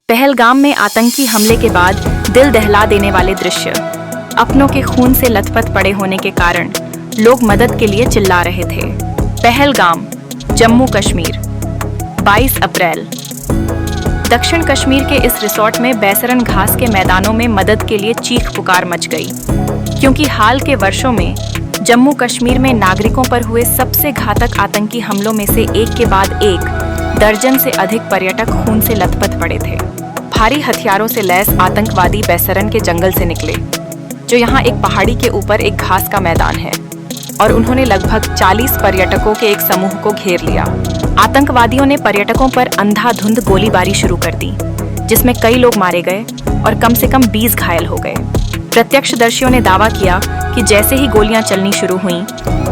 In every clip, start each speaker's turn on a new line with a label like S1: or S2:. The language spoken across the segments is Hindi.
S1: पहलगाम में आतंकी हमले के बाद दिल दहला देने वाले दृश्य। अपनों के खून से लथपथ पड़े होने के कारण लोग मदद के लिए चिल्ला रहे थे। पहलगाम, जम्मू कश्मीर, 22 अप्रैल। दक्षिण कश्मीर के इस रिसोर्ट में बैसरन घास के मैदानों में मदद के लिए चीख पुकार मच गई, क्योंकि हाल के वर्षों में जम्मू कश्मीर में नागरिकों पर हुए सबसे घातक आतंकी हमलों में से एक के बाद एक दर्जन से अधिक पर्यटक खून से लथपथ पड़े थे। भारी हथियारों से लैस आतंकवादी बैसरन के जंगल से निकले, जो यहाँ एक पहाड़ी के ऊपर एक घास का मैदान है, और उन्होंने लगभग 40 पर्यटकों के एक समूह को घेर लिया। आतंकवादियों ने पर्यटकों पर अंधाधुंध गोलीबारी शुरू कर दी, जिसमें कई लोग मारे गए और कम से कम 20 घायल हो गए। प्रत्यक्षदर्शियों ने दावा किया कि जैसे ही गोलियां चलनी शुरू हुईं,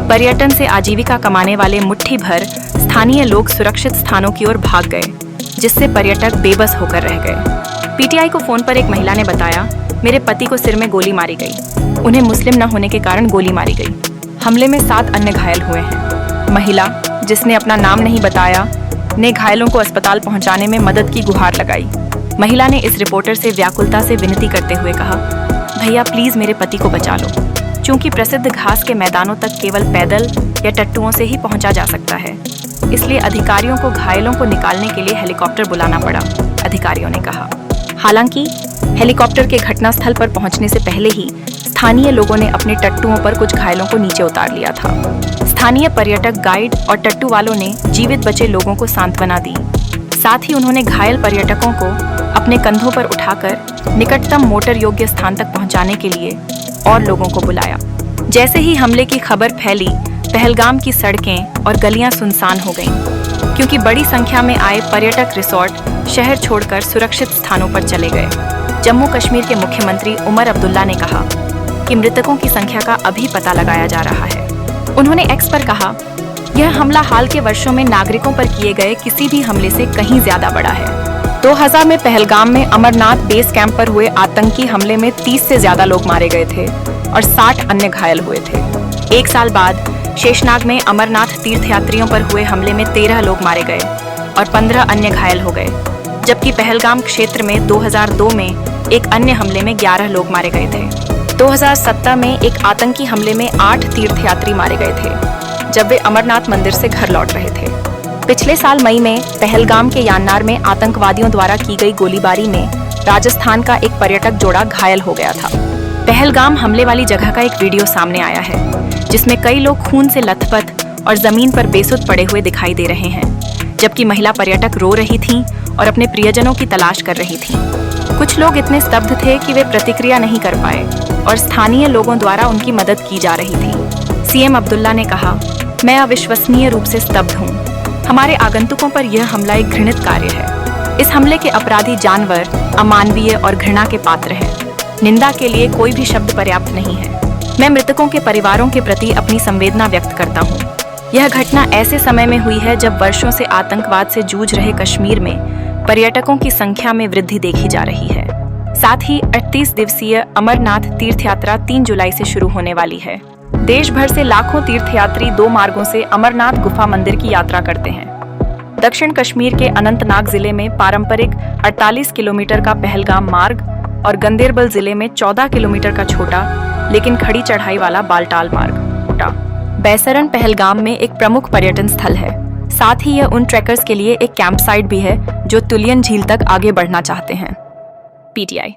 S1: पर्यटन से आजीविका कमाने वाले मुट्ठी भर स्थानीय लोग सुरक्षित स्थानों की ओर भाग गए, जिससे पर्यटक बेबस होकर रह गए। पीटीआई को फोन पर एक महिला ने बताया, मेरे पति को सिर में गोली मारी गई। उन्हें मुस्लिम न होने के कारण गोली मारी गई। हमले में 7 अन्य घायल हुए हैं। महिला, जिसने अपना नाम नहीं बताया, ने घायलों को अस्पताल पहुंचाने में मदद की गुहार लगाई। महिला ने इस रिपोर्टर से व्याकुलता से विनती करते हुए कहा, भैया प्लीज मेरे पति को बचा लो। चूंकि प्रसिद्ध घास के मैदानों तक केवल पैदल या टट्टुओं से ही पहुंचा जा सकता है, इसलिए अधिकारियों को घायलों को निकालने के लिए हेलीकॉप्टर बुलाना पड़ा, अधिकारियों ने कहा। हालांकि हेलीकॉप्टर के घटनास्थल पर पहुंचने से पहले ही स्थानीय लोगों ने अपने टट्टुओं पर कुछ घायलों को नीचे उतार लिया था। स्थानीय पर्यटक, गाइड और टट्टू वालों ने जीवित बचे लोगों को सांत्वना दी। साथ ही उन्होंने घायल पर्यटकों को अपने कंधों पर उठाकर निकटतम मोटर योग्य स्थान तक पहुंचाने के लिए और लोगों को बुलाया। जैसे ही हमले की खबर फैली, पहलगाम की सड़कें और गलियां सुनसान हो गईं, क्योंकि बड़ी संख्या में आए पर्यटक रिसोर्ट शहर छोड़कर सुरक्षित स्थानों पर चले गए। जम्मू कश्मीर के मुख्यमंत्री उमर अब्दुल्ला ने कहा कि मृतकों की संख्या का अभी पता लगाया जा रहा है। उन्होंने एक्स पर कहा, यह हमला हाल के वर्षों में नागरिकों पर किए गए किसी भी हमले से कहीं ज्यादा बड़ा है। 2000 में पहलगाम में अमरनाथ बेस कैंप पर हुए आतंकी हमले में 30 से ज्यादा लोग मारे गए थे और 60 अन्य घायल हुए थे। 1 साल बाद शेषनाग में अमरनाथ तीर्थयात्रियों पर हुए हमले में 13 लोग मारे गए और 15 अन्य घायल हो गए, जबकि पहलगाम क्षेत्र में 2002 में एक अन्य हमले में 11 लोग मारे गए थे। 2017 में एक आतंकी हमले में 8 तीर्थयात्री मारे गए थे, जब वे अमरनाथ मंदिर से घर लौट रहे थे। पिछले साल मई में पहलगाम के यान्नार में आतंकवादियों द्वारा की गई गोलीबारी में राजस्थान का एक पर्यटक जोड़ा घायल हो गया था। पहलगाम हमले वाली जगह का एक वीडियो सामने आया है, जिसमें कई लोग खून से लथपथ और जमीन पर बेसुध पड़े हुए दिखाई दे रहे हैं, जबकि महिला पर्यटक रो रही थीं और अपने प्रियजनों की तलाश कर रही थीं। कुछ लोग इतने स्तब्ध थे कि वे प्रतिक्रिया नहीं कर पाए और स्थानीय लोगों द्वारा उनकी मदद की जा रही थी। सीएम अब्दुल्ला ने कहा, मैं अविश्वसनीय रूप से स्तब्ध हूँ। हमारे आगंतुकों पर यह हमला एक घृणित कार्य है। इस हमले के अपराधी जानवर, अमानवीय और घृणा के पात्र हैं। निंदा के लिए कोई भी शब्द पर्याप्त नहीं है। मैं मृतकों के परिवारों के प्रति अपनी संवेदना व्यक्त करता हूँ। यह घटना ऐसे समय में हुई है जब वर्षों से आतंकवाद से जूझ रहे कश्मीर में पर्यटकों की संख्या में वृद्धि देखी जा रही है। साथ ही 38 दिवसीय अमरनाथ तीर्थ यात्रा 3 जुलाई से शुरू होने वाली है। देश भर से लाखों तीर्थयात्री 2 मार्गों से अमरनाथ गुफा मंदिर की यात्रा करते हैं। दक्षिण कश्मीर के अनंतनाग जिले में पारंपरिक 48 किलोमीटर का पहलगाम मार्ग और गंदेरबल जिले में 14 किलोमीटर का छोटा लेकिन खड़ी चढ़ाई वाला बालटाल मार्ग। बैसरन पहलगाम में एक प्रमुख पर्यटन स्थल है। साथ ही यह उन ट्रैकर्स के लिए एक कैंप साइट भी है जो तुलियन झील तक आगे बढ़ना चाहते हैं। पीटीआई।